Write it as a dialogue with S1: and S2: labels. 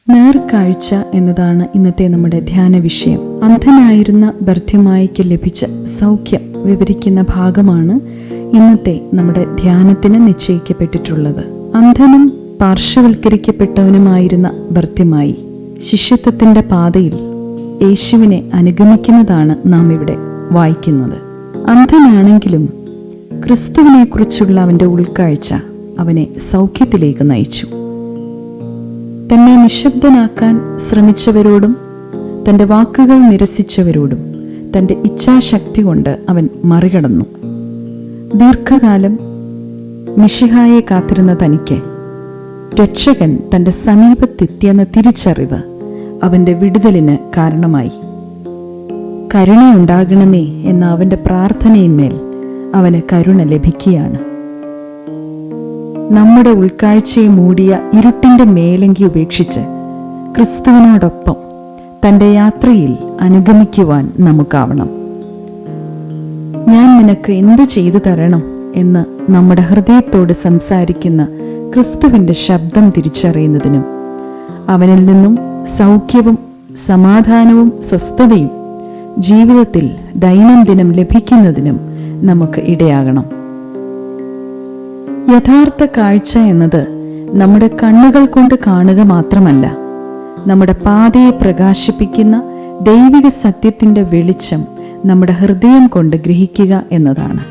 S1: നേർക്കാഴ്ച എന്നതാണ് ഇന്നത്തെ നമ്മുടെ ധ്യാന വിഷയം. അന്ധനായിരുന്ന ബർത്തിമായിക്ക് ലഭിച്ച സൗഖ്യം വിവരിക്കുന്ന ഭാഗമാണ് ഇന്നത്തെ നമ്മുടെ ധ്യാനത്തിന് നിശ്ചയിക്കപ്പെട്ടിട്ടുള്ളത്. അന്ധനും പാർശ്വവൽക്കരിക്കപ്പെട്ടവനുമായിരുന്ന ബർത്തിമായി ശിഷ്യത്വത്തിന്റെ പാതയിൽ യേശുവിനെ അനുഗമിക്കുന്നതാണ് നാം ഇവിടെ വായിക്കുന്നത്. അന്ധനാണെങ്കിലും ക്രിസ്തുവിനെ കുറിച്ചുള്ള അവന്റെ ഉൾക്കാഴ്ച അവനെ സൗഖ്യത്തിലേക്ക് നയിച്ചു. തന്നെ നിശബ്ദനാക്കാൻ ശ്രമിച്ചവരോടും തൻ്റെ വാക്കുകൾ നിരസിച്ചവരോടും തൻ്റെ ഇച്ഛാശക്തി കൊണ്ട് അവൻ മറികടന്നു. ദീർഘകാലം മിശിഹായെ കാത്തിരുന്ന തനിക്ക് രക്ഷകൻ തൻ്റെ സമീപത്തെത്തിയെന്ന തിരിച്ചറിവ് അവൻ്റെ വിടുതലിന് കാരണമായി. കരുണയുണ്ടാകണമേ എന്ന അവൻ്റെ പ്രാർത്ഥനയിന്മേൽ അവന് കരുണ ലഭിക്കുകയാണ്. നമ്മുടെ ഉൾക്കാഴ്ചയെ മൂടിയ ഇരുട്ടിൻ്റെ മേലങ്കി ഉപേക്ഷിച്ച് ക്രിസ്തുവിനോടൊപ്പം തൻ്റെ യാത്രയിൽ അനുഗമിക്കുവാൻ നമുക്കാവണം. ഞാൻ നിനക്ക് എന്ത് ചെയ്തു തരണം എന്ന് നമ്മുടെ ഹൃദയത്തോട് സംസാരിക്കുന്ന ക്രിസ്തുവിൻ്റെ ശബ്ദം തിരിച്ചറിയുന്നതിനും അവനിൽ നിന്നും സൗഖ്യവും സമാധാനവും സ്വസ്ഥതയും ജീവിതത്തിൽ ദൈനംദിനം ലഭിക്കുന്നതിനും നമുക്ക് ഇടയാകണം. യഥാർത്ഥ കാഴ്ച എന്നത് നമ്മുടെ കണ്ണുകൾ കൊണ്ട് കാണുക മാത്രമല്ല, നമ്മുടെ പാതയെ പ്രകാശിപ്പിക്കുന്ന ദൈവിക സത്യത്തിൻ്റെ വെളിച്ചം നമ്മുടെ ഹൃദയം കൊണ്ട് ഗ്രഹിക്കുക എന്നതാണ്.